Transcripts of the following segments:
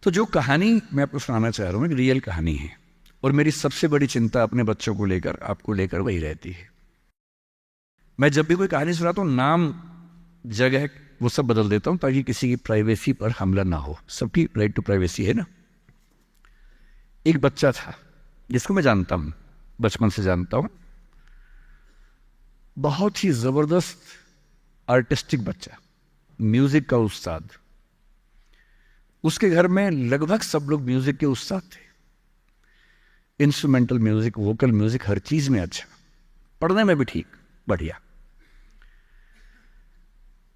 तो जो कहानी मैं आपको सुनाना चाह रहा हूँ एक रियल कहानी है, और मेरी सबसे बड़ी चिंता अपने बच्चों को लेकर, आपको लेकर वही रहती है। मैं जब भी कोई कहानी सुनाता हूँ, नाम, जगह, वो सब बदल देता हूँ ताकि किसी की प्राइवेसी पर हमला ना हो। सबकी राइट टू प्राइवेसी है ना। एक बच्चा था जिसको मैं जानता हूँ, बचपन से जानता हूँ, बहुत ही जबरदस्त आर्टिस्टिक बच्चा, म्यूजिक का उस्ताद। उसके घर में लगभग सब लोग म्यूजिक के उस्ताद थे। इंस्ट्रूमेंटल म्यूजिक, वोकल म्यूजिक, हर चीज में अच्छा, पढ़ने में भी ठीक, बढ़िया।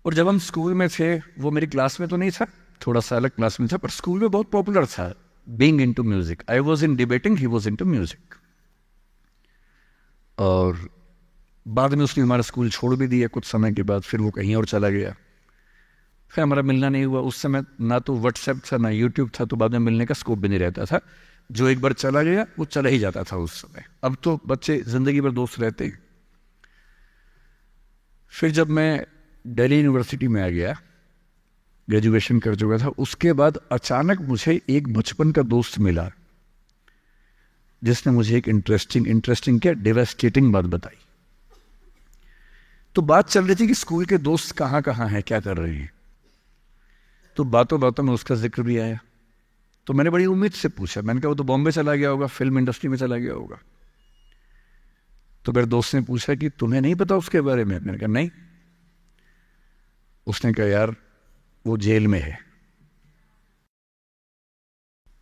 और जब हम स्कूल में थे, वो मेरी क्लास में तो नहीं था, थोड़ा सा अलग क्लास में था, पर स्कूल में बहुत पॉपुलर था, being into music. I was in debating, he was into music. और बाद में उसने हमारा स्कूल छोड़ भी दिया कुछ समय के बाद, फिर वो कहीं और चला गया, फिर हमारा मिलना नहीं हुआ। उस समय ना तो व्हाट्सएप था ना यूट्यूब था, तो बाद में मिलने का स्कोप भी नहीं रहता था। जो एक बार चला गया वो चला ही जाता था उस समय। अब तो बच्चे जिंदगी भर दोस्त रहते हैं। फिर जब मैं दिल्ली यूनिवर्सिटी में आ गया, ग्रेजुएशन कर चुका था, उसके बाद अचानक मुझे एक बचपन का दोस्त मिला जिसने मुझे एक इंटरेस्टिंग क्या, डेवास्टेटिंग बात बताई। तो बात चल रही थी कि स्कूल के दोस्त कहाँ कहाँ हैं, क्या कर रहे हैं। तो बातों बातों में उसका जिक्र भी आया। तो मैंने बड़ी उम्मीद से पूछा, मैंने कहा वो तो बॉम्बे चला गया होगा, फिल्म इंडस्ट्री में चला गया होगा। तो मेरे दोस्त ने पूछा कि तुम्हें नहीं पता उसके बारे में? मैंने कहा नहीं। उसने कहा यार वो जेल में है,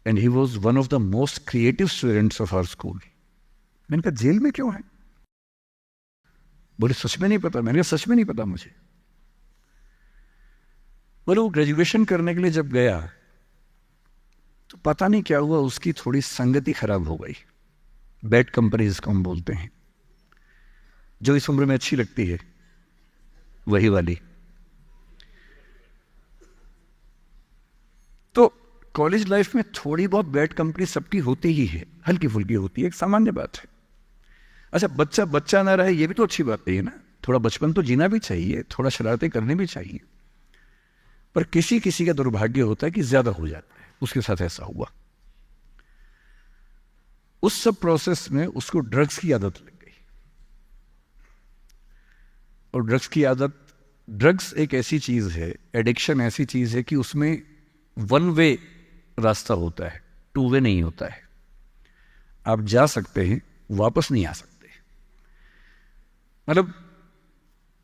and he was one of the most creative students of our school. मैंने कहा जेल में क्यों है? बोले सच में नहीं पता। मैंने कहा सच में नहीं पता मुझे। बोले वो ग्रेजुएशन करने के लिए जब गया तो पता नहीं क्या हुआ, उसकी थोड़ी संगति खराब हो गई। बैड कंपनी जिसको हम बोलते हैं, जो इस उम्र में अच्छी लगती है, वही वाली। तो कॉलेज लाइफ में थोड़ी बहुत बैड कंपनी सबकी होती ही है, हल्की फुल्की होती है, एक सामान्य बात है। अच्छा, बच्चा बच्चा ना रहे ये भी तो अच्छी बात नहीं है ना। थोड़ा बचपन तो जीना भी चाहिए, थोड़ा शरारतें करनी भी चाहिए। पर किसी किसी का दुर्भाग्य होता है कि ज्यादा हो जाता है, उसके साथ ऐसा हुआ। उस सब प्रोसेस में उसको ड्रग्स की आदत लग गई। और ड्रग्स एक ऐसी चीज है, एडिक्शन ऐसी चीज है कि उसमें वन वे रास्ता होता है, टू वे नहीं होता है। आप जा सकते हैं, वापस नहीं आ सकते। मतलब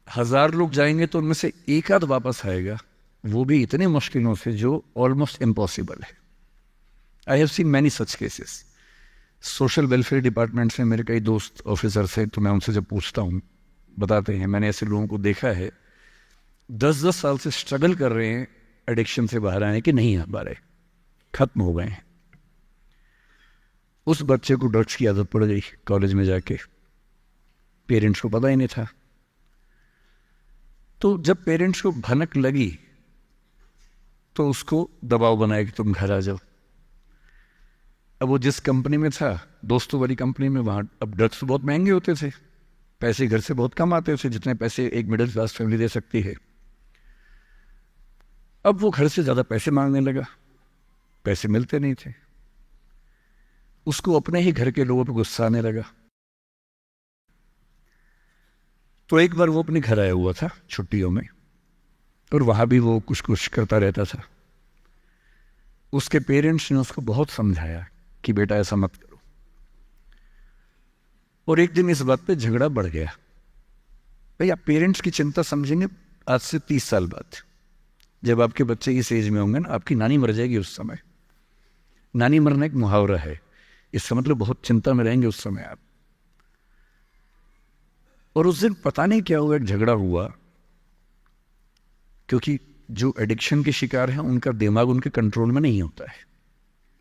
1000 लोग जाएंगे तो उनमें से एक आध वापस आएगा, वो भी इतने मुश्किलों से जो ऑलमोस्ट इम्पॉसिबल है। I have seen many such cases. Social welfare department से मेरे कई दोस्त ऑफिसर्स हैं, तो मैं उनसे जब पूछता हूँ, बताते हैं मैंने ऐसे लोगों को देखा है 10-10 साल से स्ट्रगल कर रहे हैं एडिक्शन से बाहर आए कि नहीं आ पा रहे, खत्म हो गए हैं। उस बच्चे को ड्रग्स की आदत पड़ गई कॉलेज में जाके, पेरेंट्स को पता ही नहीं था। तो जब पेरेंट्स को भनक लगी तो उसको दबाव बनाया कि तुम घर आ जाओ। अब वो जिस कंपनी में था, दोस्तों वाली कंपनी में, वहां अब ड्रग्स बहुत महंगे होते थे, पैसे घर से बहुत कम आते थे, जितने पैसे एक मिडिल क्लास फैमिली दे सकती है। अब वो घर से ज्यादा पैसे मांगने लगा, पैसे मिलते नहीं थे। उसको अपने ही घर के लोगों पर गुस्सा आने लगा। तो एक बार वो अपने घर आया हुआ था छुट्टियों में, और वहां भी वो कुछ कुछ करता रहता था। उसके पेरेंट्स ने उसको बहुत समझाया कि बेटा ऐसा मत करो। और एक दिन इस बात पे झगड़ा बढ़ गया। भाई आप पेरेंट्स की चिंता समझेंगे आज से 30 साल बाद, जब आपके बच्चे इस एज में होंगे ना, आपकी नानी मर जाएगी उस समय। नानी मरना एक मुहावरा है, इसका मतलब बहुत चिंता में रहेंगे उस समय आप। और उस दिन पता नहीं क्या हुआ, एक झगड़ा हुआ, क्योंकि जो एडिक्शन के शिकार हैं उनका दिमाग उनके कंट्रोल में नहीं होता है।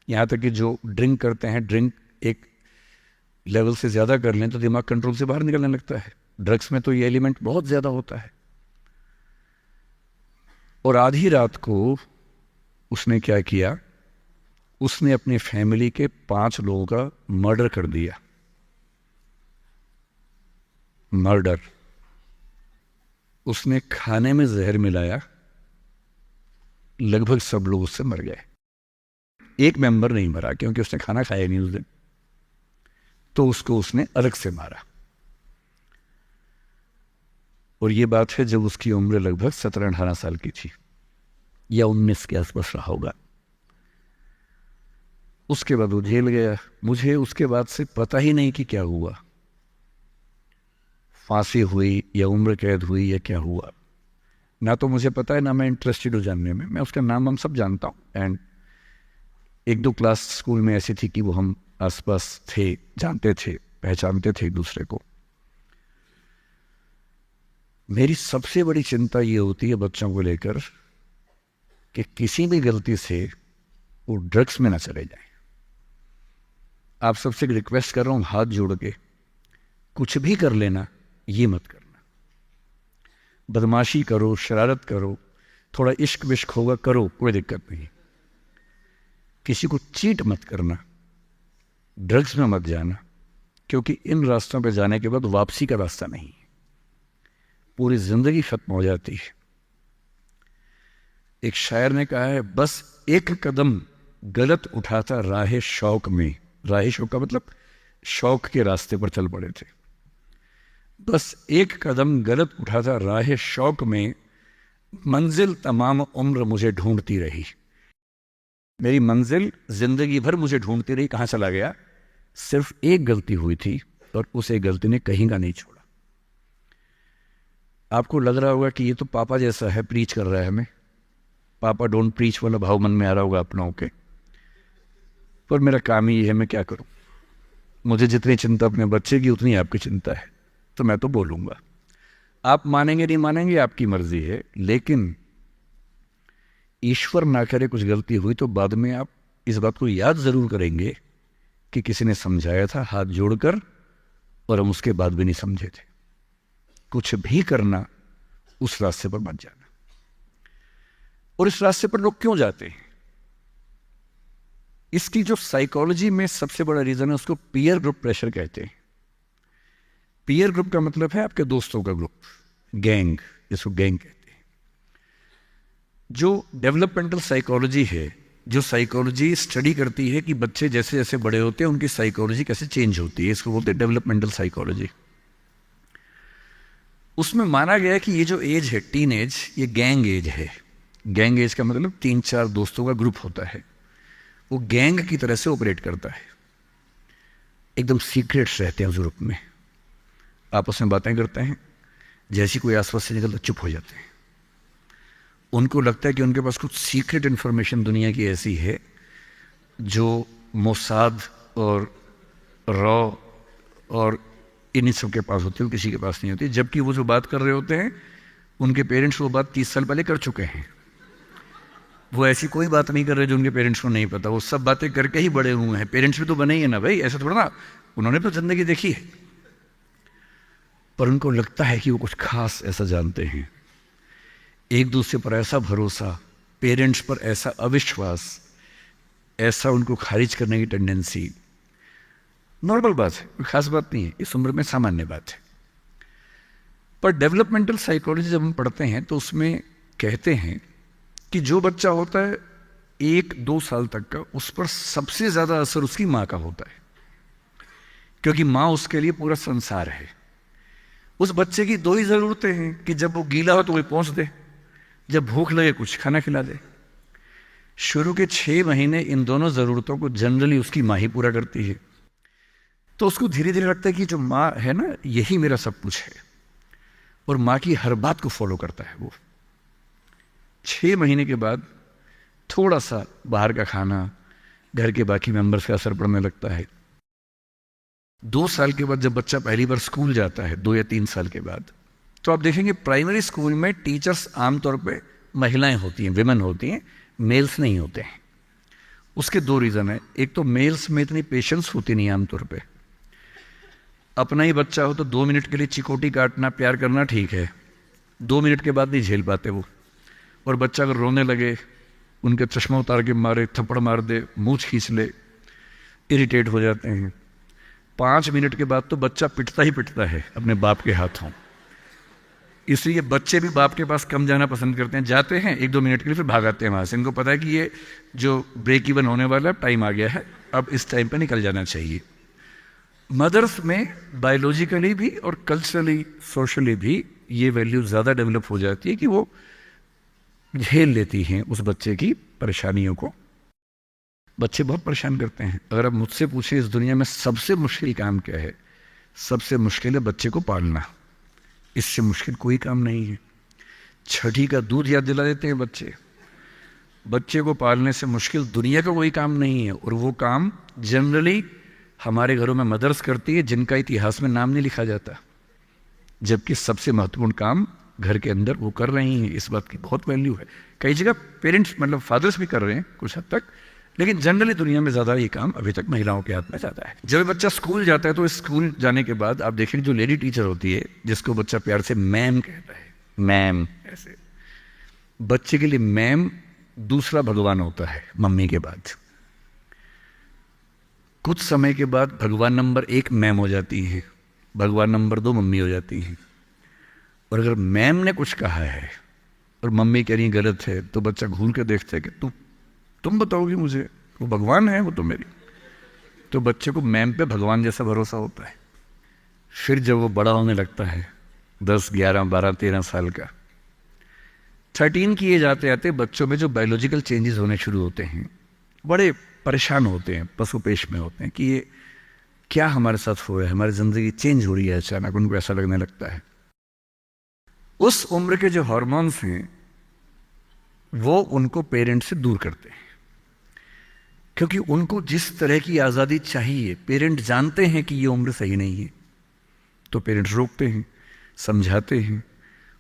यहाँ तक कि जो ड्रिंक करते हैं, ड्रिंक एक लेवल से ज़्यादा कर लें तो दिमाग कंट्रोल से बाहर निकलने लगता है। ड्रग्स में तो ये एलिमेंट बहुत ज़्यादा होता है। और आधी रात को उसने क्या किया, उसने अपनी फैमिली के 5 लोगों का मर्डर कर दिया। मर्डर। उसने खाने में जहर मिलाया, लगभग सब लोग उससे मर गए। एक मेंबर नहीं मरा क्योंकि उसने खाना खाया नहीं उस दिन, तो उसको उसने अलग से मारा। और ये बात है जब उसकी उम्र लगभग 17-18 साल की थी या 19 के आसपास रहा होगा। उसके बाद वो जेल गया। मुझे उसके बाद से पता ही नहीं कि क्या हुआ, फांसी हुई या उम्र कैद हुई या क्या हुआ, ना तो मुझे पता है ना मैं इंटरेस्टेड हूँ जानने में। मैं उसका नाम हम सब जानता हूँ, एंड एक दो क्लास स्कूल में ऐसी थी कि वो हम आसपास थे, जानते थे, पहचानते थे एक दूसरे को। मेरी सबसे बड़ी चिंता ये होती है बच्चों को लेकर कि किसी भी गलती से वो ड्रग्स में ना चले जाएं। आप सबसे रिक्वेस्ट कर रहा हूं हाथ जोड़ के, कुछ भी कर लेना, ये मत करना। बदमाशी करो, शरारत करो, थोड़ा इश्क विश्क होगा करो, कोई दिक्कत नहीं। किसी को चीट मत करना, ड्रग्स में मत जाना, क्योंकि इन रास्तों पे जाने के बाद वापसी का रास्ता नहीं है, पूरी जिंदगी खत्म हो जाती है। एक शायर ने कहा है, बस एक कदम गलत उठाता राह शौक में, राह शौक का मतलब शौक के रास्ते पर चल पड़े थे। बस एक कदम गलत उठाता राह शौक में, मंजिल तमाम उम्र मुझे ढूंढती रही। मेरी मंजिल जिंदगी भर मुझे ढूंढती रही, कहां चला गया? सिर्फ एक गलती हुई थी और उस एक गलती ने कहीं का नहीं छोड़ा। आपको लग रहा होगा कि ये तो पापा जैसा है, प्रीच कर रहा है हमें, पापा डोंट प्रीच वाला भाव मन में आ रहा होगा अपनों के, पर मेरा काम ही है, मैं क्या करूं। मुझे जितनी चिंता अपने बच्चे की उतनी आपकी चिंता है, तो मैं तो बोलूंगा। आप मानेंगे नहीं मानेंगे आपकी मर्जी है, लेकिन ईश्वर ना करे कुछ गलती हुई तो बाद में आप इस बात को याद जरूर करेंगे कि किसी ने समझाया था हाथ जोड़कर, और हम उसके बाद भी नहीं समझे थे। कुछ भी करना, उस रास्ते पर मत जाना। और इस रास्ते पर लोग क्यों जाते हैं? इसकी जो साइकोलॉजी में सबसे बड़ा रीजन है, उसको पीयर ग्रुप प्रेशर कहते हैं। पीयर ग्रुप का मतलब है आपके दोस्तों का ग्रुप, गैंग, जिसको गैंग कहते हैं। जो डेवलपमेंटल साइकोलॉजी है, जो साइकोलॉजी स्टडी करती है कि बच्चे जैसे जैसे बड़े होते हैं उनकी साइकोलॉजी कैसे चेंज होती है, इसको बोलते हैं डेवलपमेंटल साइकोलॉजी। उसमें माना गया है कि ये जो एज है, टीन एज, ये गैंग एज है। गैंग एज का मतलब 3-4 दोस्तों का ग्रुप होता है, वो गैंग की तरह से ऑपरेट करता है। एकदम सीक्रेट्स रहते हैं उस ग्रुप में, आपस में बातें करते हैं, जैसी कोई आसपास से निकलता चुप हो जाते हैं। उनको लगता है कि उनके पास कुछ सीक्रेट इंफॉर्मेशन दुनिया की ऐसी है जो मोसाद और रॉ और इन्हीं सब के पास होती है, किसी के पास नहीं होती। जबकि वो जो बात कर रहे होते हैं उनके पेरेंट्स वो बात 30 साल पहले कर चुके हैं। वो ऐसी कोई बात नहीं कर रहे जो उनके पेरेंट्स को नहीं पता, वो सब बातें करके ही बड़े हुए हैं। पेरेंट्स भी तो बने ही है ना भाई, ऐसा थोड़ा ना, उन्होंने तो जिंदगी देखी है। पर उनको लगता है कि वो कुछ खास ऐसा जानते हैं। एक दूसरे पर ऐसा भरोसा, पेरेंट्स पर ऐसा अविश्वास, ऐसा उनको खारिज करने की टेंडेंसी, नॉर्मल बात है, कोई खास बात नहीं है, इस उम्र में सामान्य बात है। पर डेवलपमेंटल साइकोलॉजी जब हम पढ़ते हैं तो उसमें कहते हैं कि जो बच्चा होता है 1-2 साल तक का, उस पर सबसे ज्यादा असर उसकी माँ का होता है, क्योंकि माँ उसके लिए पूरा संसार है। उस बच्चे की 2 ही जरूरतें हैं कि जब वो गीला हो तो वो पहुंच दे, जब भूख लगे कुछ खाना खिला दे। शुरू के 6 महीने इन दोनों जरूरतों को जनरली उसकी माँ ही पूरा करती है। तो उसको धीरे धीरे लगता है कि जो माँ है ना, यही मेरा सब कुछ है, और माँ की हर बात को फॉलो करता है वो। 6 महीने के बाद थोड़ा सा बाहर का खाना, घर के बाकी मेंबर्स का असर पड़ने लगता है। 2 साल के बाद जब बच्चा पहली बार स्कूल जाता है, 2 या 3 साल के बाद, तो आप देखेंगे प्राइमरी स्कूल में टीचर्स आमतौर पे महिलाएं होती हैं, विमेन होती हैं, मेल्स नहीं होते हैं। उसके 2 रीज़न है। एक तो मेल्स में इतनी पेशेंस होती नहीं आमतौर पे। अपना ही बच्चा हो तो 2 मिनट के लिए चिकोटी काटना, प्यार करना ठीक है, 2 मिनट के बाद नहीं झेल पाते वो। और बच्चा अगर रोने लगे, उनके चश्मा उतार के मारे, थप्पड़ मार दे, मूंछ खींच ले, इरिटेट हो जाते हैं। 5 मिनट के बाद तो बच्चा पिटता ही पिटता है अपने बाप के हाथों। इसलिए बच्चे भी बाप के पास कम जाना पसंद करते हैं, जाते हैं 1-2 मिनट के लिए फिर भाग आते हैं वहाँ से। इनको पता है कि ये जो ब्रेक इवन होने वाला है, टाइम आ गया है, अब इस टाइम पर निकल जाना चाहिए। मदर्स में बायोलॉजिकली भी और कल्चरली सोशली भी ये वैल्यू ज़्यादा डेवलप हो जाती है कि वो झेल लेती हैं उस बच्चे की परेशानियों को। बच्चे बहुत परेशान करते हैं। अगर आप मुझसे पूछें इस दुनिया में सबसे मुश्किल काम क्या है, सबसे मुश्किल है बच्चे को पालना। इससे मुश्किल कोई काम नहीं है। छठी का दूध याद दिला देते हैं बच्चे। बच्चे को पालने से मुश्किल दुनिया का कोई काम नहीं है, और वो काम जनरली हमारे घरों में मदर्स करती है, जिनका इतिहास में नाम नहीं लिखा जाता, जबकि सबसे महत्वपूर्ण काम घर के अंदर वो कर रही हैं। इस बात की बहुत वैल्यू है। कई जगह पेरेंट्स मतलब फादर्स भी कर रहे हैं कुछ हद तक, लेकिन जनरली दुनिया में ज़्यादा ये काम अभी तक महिलाओं के हाथ में जाता है। जब बच्चा स्कूल जाता है तो स्कूल जाने के बाद आप देखेंगे जो लेडी टीचर होती है, जिसको बच्चा प्यार से मैम कहता है, मैम, ऐसे बच्चे के लिए मैम दूसरा भगवान होता है मम्मी के बाद। कुछ समय के बाद भगवान नंबर 1 मैम हो जाती है, भगवान नंबर 2 मम्मी हो जाती है। और अगर मैम ने कुछ कहा है और मम्मी कह रही गलत है, तो बच्चा घूर के देखता है कि तुम बताओगी मुझे, वो भगवान है वो तो मेरी। तो बच्चे को मैम पे भगवान जैसा भरोसा होता है। फिर जब वो बड़ा होने लगता है 10, 11, 12, 13 साल का, 13 की एज आते आते बच्चों में जो बायोलॉजिकल चेंजेस होने शुरू होते हैं, बड़े परेशान होते हैं, पशुपेश में होते हैं कि ये क्या हमारे साथ हो रहा है, हमारी ज़िंदगी चेंज हो रही है। अचानक उनको ऐसा लगने लगता है। उस उम्र के जो हार्मोन्स हैं वो उनको पेरेंट्स से दूर करते हैं, क्योंकि उनको जिस तरह की आज़ादी चाहिए, पेरेंट जानते हैं कि ये उम्र सही नहीं है, तो पेरेंट्स रोकते हैं, समझाते हैं,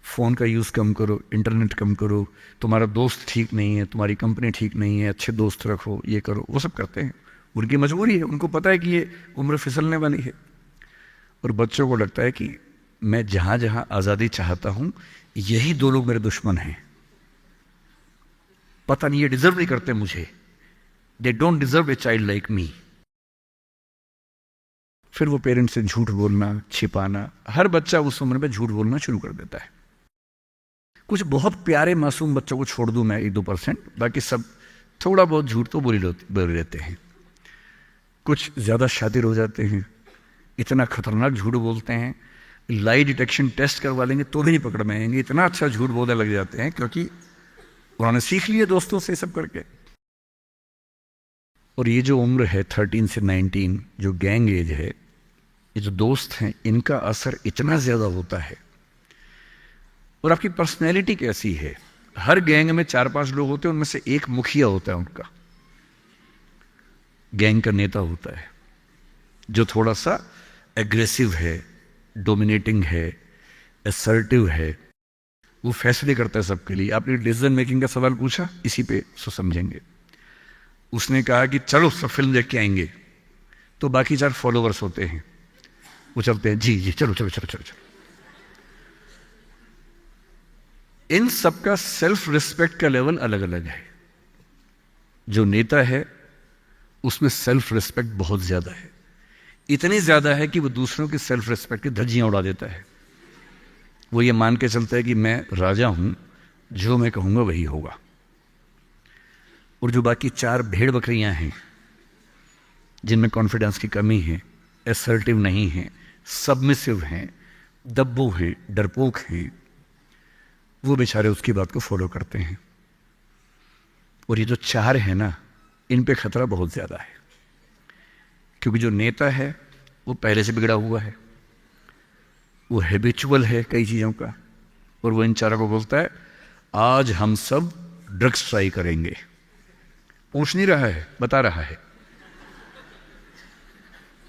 फ़ोन का यूज़ कम करो, इंटरनेट कम करो, तुम्हारा दोस्त ठीक नहीं है, तुम्हारी कंपनी ठीक नहीं है, अच्छे दोस्त रखो, ये करो, वो सब करते हैं। उनकी मजबूरी है, उनको पता है कि ये उम्र फिसलने वाली है। और बच्चों को लगता है कि मैं जहाँ जहाँ आज़ादी चाहता हूँ, यही 2 लोग मेरे दुश्मन हैं, पता नहीं ये डिजर्व नहीं करते मुझे, they don't deserve a child like me. फिर वो पेरेंट्स से झूठ बोलना, छिपाना, हर बच्चा उस उम्र में झूठ बोलना शुरू कर देता है। कुछ बहुत प्यारे मासूम बच्चों को छोड़ दूं मैं 1-2%, बाकी सब थोड़ा बहुत झूठ तो बोल लेते हैं। कुछ ज़्यादा शातिर हो जाते हैं, इतना खतरनाक झूठ बोलते हैं, लाई डिटेक्शन टेस्ट करवा लेंगे तो भी नहीं पकड़ में आएंगे, इतना अच्छा झूठ बोलने लग जाते हैं, क्योंकि उन्होंने सीख लिया दोस्तों से सब करके। और ये जो उम्र है 13 से 19, जो गैंग एज है, ये जो दोस्त हैं, इनका असर इतना ज़्यादा होता है। और आपकी पर्सनैलिटी कैसी है, हर गैंग में 4-5 लोग होते हैं, उनमें से एक मुखिया होता है, उनका गैंग का नेता होता है, जो थोड़ा सा एग्रेसिव है, डोमिनेटिंग है, असर्टिव है, वो फैसले करता है सबके लिए। आपने डिसीजन मेकिंग का सवाल पूछा, इसी पे सो समझेंगे। उसने कहा कि चलो सब फिल्म देख के आएंगे, तो बाकी 4 फॉलोवर्स होते हैं, वो चलते हैं, जी जी चलो चलो चलो चलो चलो। इन सबका सेल्फ रिस्पेक्ट का लेवल अलग अलग है। जो नेता है उसमें सेल्फ रिस्पेक्ट बहुत ज्यादा है, इतनी ज्यादा है कि वो दूसरों की सेल्फ रिस्पेक्ट की धज्जियां उड़ा देता है। वो ये मान के चलता है कि मैं राजा हूं, जो मैं कहूंगा वही होगा। और जो बाकी 4 भेड़ बकरियां हैं, जिनमें कॉन्फिडेंस की कमी है, असर्टिव नहीं है, सबमिसिव हैं, दब्बू हैं, डरपोक हैं, वो बेचारे उसकी बात को फॉलो करते हैं। और ये जो 4 है ना, इन पे खतरा बहुत ज्यादा है, क्योंकि जो नेता है वो पहले से बिगड़ा हुआ है, वो हैबिचुअल है कई चीज़ों का, और वो इन 4 को बोलता है आज हम सब ड्रग्स ट्राई करेंगे। पूछ नहीं रहा है, बता रहा है।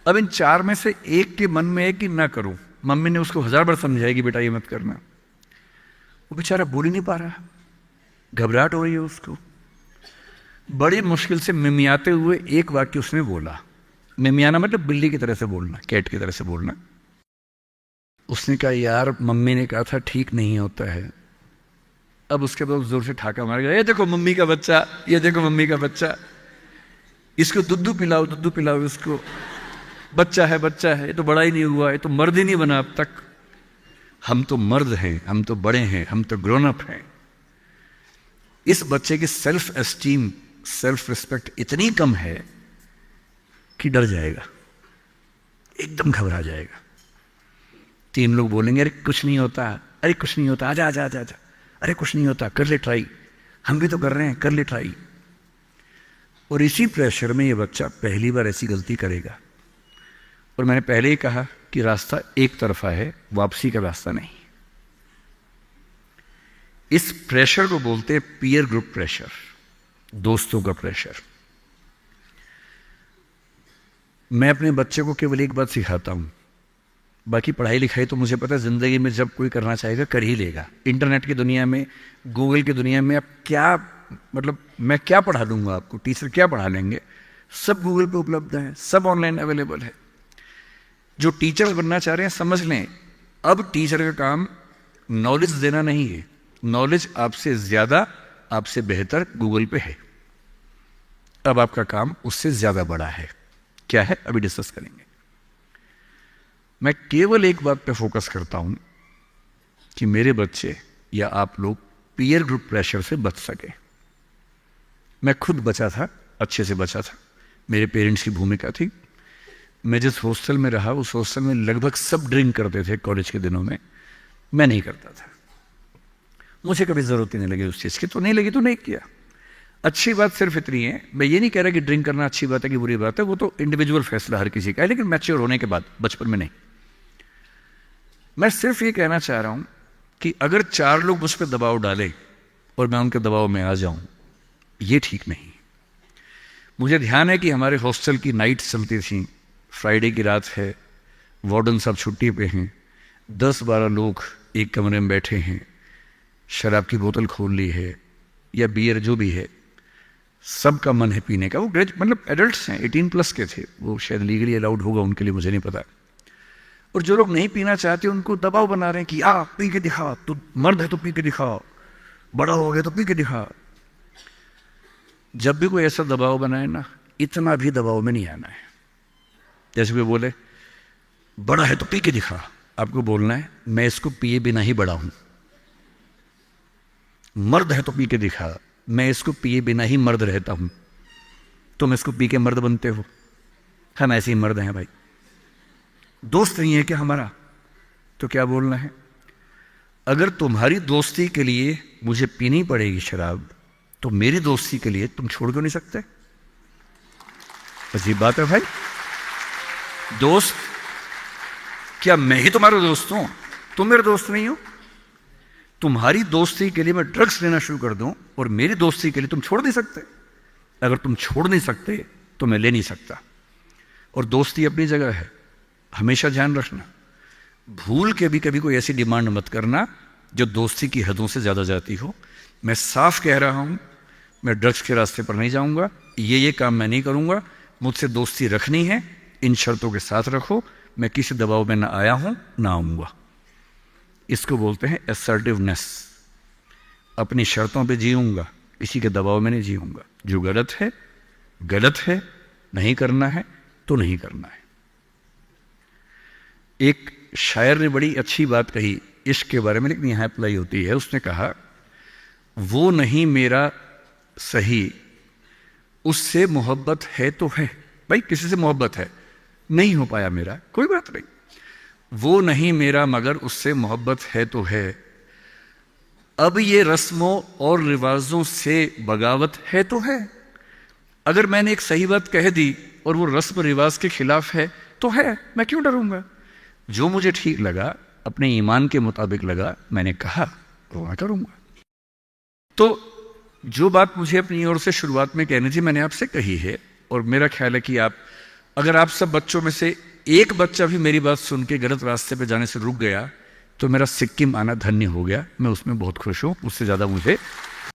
अब इन 4 में से एक के मन में है कि ना करूं, मम्मी ने उसको 1000 बार समझाएगी बेटा ये मत करना, वो बेचारा बोल ही नहीं पा रहा, घबराहट हो रही है उसको। बड़ी मुश्किल से मिमियाते हुए एक वाक्य उसने बोला। मिमियाना मतलब बिल्ली की तरह से बोलना, कैट की तरह से बोलना। उसने कहा यार मम्मी ने कहा था ठीक नहीं होता है। अब उसके बाद जोर से ठाका मार गया, ये देखो मम्मी का बच्चा, ये देखो मम्मी का बच्चा, इसको दुद्धू पिलाओ इसको, बच्चा है ये तो बड़ा ही नहीं हुआ, ये तो मर्द ही नहीं बना अब तक। हम तो मर्द हैं, हम तो बड़े हैं, हम तो ग्रोन अप हैं। इस बच्चे की सेल्फ एस्टीम, सेल्फ रिस्पेक्ट इतनी कम है कि डर जाएगा, एकदम घबरा जाएगा। 3 लोग बोलेंगे अरे कुछ नहीं होता, अरे कुछ नहीं होता, आजा आजा आजा आजा, अरे कुछ नहीं होता, कर ले ट्राई, हम भी तो कर रहे हैं, कर ले ट्राई। और इसी प्रेशर में ये बच्चा पहली बार ऐसी गलती करेगा। और मैंने पहले ही कहा कि रास्ता एक तरफा है, वापसी का रास्ता नहीं। इस प्रेशर को बोलते हैं पीयर ग्रुप प्रेशर, दोस्तों का प्रेशर। मैं अपने बच्चे को केवल एक बात सिखाता हूं, बाकी पढ़ाई लिखाई तो मुझे पता है जिंदगी में जब कोई करना चाहेगा कर ही लेगा। इंटरनेट की दुनिया में, गूगल की दुनिया में आप क्या, मतलब मैं क्या पढ़ा दूंगा आपको, टीचर क्या पढ़ा लेंगे, सब गूगल पे उपलब्ध है, सब ऑनलाइन अवेलेबल है। जो टीचर्स बनना चाह रहे हैं समझ लें, अब टीचर का काम नॉलेज देना नहीं है, नॉलेज आपसे ज्यादा, आपसे बेहतर गूगल पे है। अब आपका काम उससे ज्यादा बड़ा है। क्या है अभी डिस्कस करेंगे। मैं केवल एक बात पे फोकस करता हूं कि मेरे बच्चे या आप लोग पीयर ग्रुप प्रेशर से बच सके। मैं खुद बचा था, अच्छे से बचा था, मेरे पेरेंट्स की भूमिका थी। मैं जिस हॉस्टल में रहा उस हॉस्टल में लगभग सब ड्रिंक करते थे कॉलेज के दिनों में, मैं नहीं करता था। मुझे कभी जरूरत ही नहीं लगी उस चीज़ की, तो नहीं लगी तो नहीं किया। अच्छी बात सिर्फ इतनी है, मैं ये नहीं कह रहा कि ड्रिंक करना अच्छी बात है कि बुरी बात है, वो तो इंडिविजुअल फैसला हर किसी का है, लेकिन मैच्योर होने के बाद, बचपन में नहीं। मैं सिर्फ ये कहना चाह रहा हूं कि अगर 4 लोग मुझ पर दबाव डालें और मैं उनके दबाव में आ जाऊं, ये ठीक नहीं। मुझे ध्यान है कि हमारे हॉस्टल की नाइट चलती थी, फ्राइडे की रात है, वार्डन साहब छुट्टी पे हैं, 10-12 लोग एक कमरे में बैठे हैं, शराब की बोतल खोल ली है या बियर जो भी है, सबका मन है पीने का। वो मतलब एडल्ट्स हैं, 18+ के थे, वो शायद लीगली अलाउड होगा उनके लिए, मुझे नहीं पता। और जो लोग नहीं पीना चाहते उनको दबाव बना रहे हैं कि आ पी के दिखा, तू मर्द है तो पी के दिखा, बड़ा हो गया तो पी के दिखा। जब भी कोई ऐसा दबाव बनाए ना, इतना भी दबाव में नहीं आना है। जैसे कोई बोले बड़ा है तो पी के दिखा, आपको बोलना है मैं इसको पिए बिना ही बड़ा हूं। मर्द है तो पी के दिखा, मैं इसको पिए बिना ही मर्द रहता हूं। तुम इसको पी के मर्द बनते हो, हम ऐसे ही मर्द हैं भाई। दोस्त नहीं है क्या हमारा, तो क्या बोलना है? अगर तुम्हारी दोस्ती के लिए मुझे पीनी पड़ेगी शराब, तो मेरी दोस्ती के लिए तुम छोड़ क्यों नहीं सकते? अजीब बात है भाई। दोस्त, क्या मैं ही तुम्हारा दोस्त हूं, तुम मेरे दोस्त नहीं हो? तुम्हारी दोस्ती के लिए मैं ड्रग्स लेना शुरू कर दूं और मेरी दोस्ती के लिए तुम छोड़ नहीं सकते? अगर तुम छोड़ नहीं सकते तो मैं ले नहीं सकता। और दोस्ती अपनी जगह है, हमेशा ध्यान रखना। भूल के भी कभी कोई ऐसी डिमांड मत करना जो दोस्ती की हदों से ज्यादा जाती हो। मैं साफ कह रहा हूं, मैं ड्रग्स के रास्ते पर नहीं जाऊंगा, ये काम मैं नहीं करूंगा। मुझसे दोस्ती रखनी है, इन शर्तों के साथ रखो। मैं किसी दबाव में ना आया हूं ना आऊंगा। इसको बोलते हैं असर्टिवनेस। अपनी शर्तों पे जीऊंगा, किसी के दबाव में नहीं जीऊंगा। जो गलत है गलत है, नहीं करना है तो नहीं करना है। एक शायर ने बड़ी अच्छी बात कही इश्क के बारे में, लेकिन यहां अप्लाई होती है। उसने कहा, वो नहीं मेरा सही, उससे मोहब्बत है तो है। भाई किसी से मोहब्बत है, नहीं हो पाया मेरा, कोई बात नहीं। वो नहीं मेरा मगर उससे मोहब्बत है तो है। अब ये रस्मों और रिवाजों से बगावत है तो है। अगर मैंने एक सही बात कह दी और वो रस्म रिवाज के खिलाफ है तो है, मैं क्यों डरूंगा? जो मुझे ठीक लगा, अपने ईमान के मुताबिक लगा, मैंने कहा वो मैं करूंगा। तो जो बात मुझे अपनी ओर से शुरुआत में कहनी थी मैंने आपसे कही है। और मेरा ख्याल है कि अगर आप सब बच्चों में से एक बच्चा भी मेरी बात सुन के गलत रास्ते पे जाने से रुक गया तो मेरा सिक्किम आना धन्य हो गया। मैं उसमें बहुत खुश हूं, उससे ज्यादा मुझे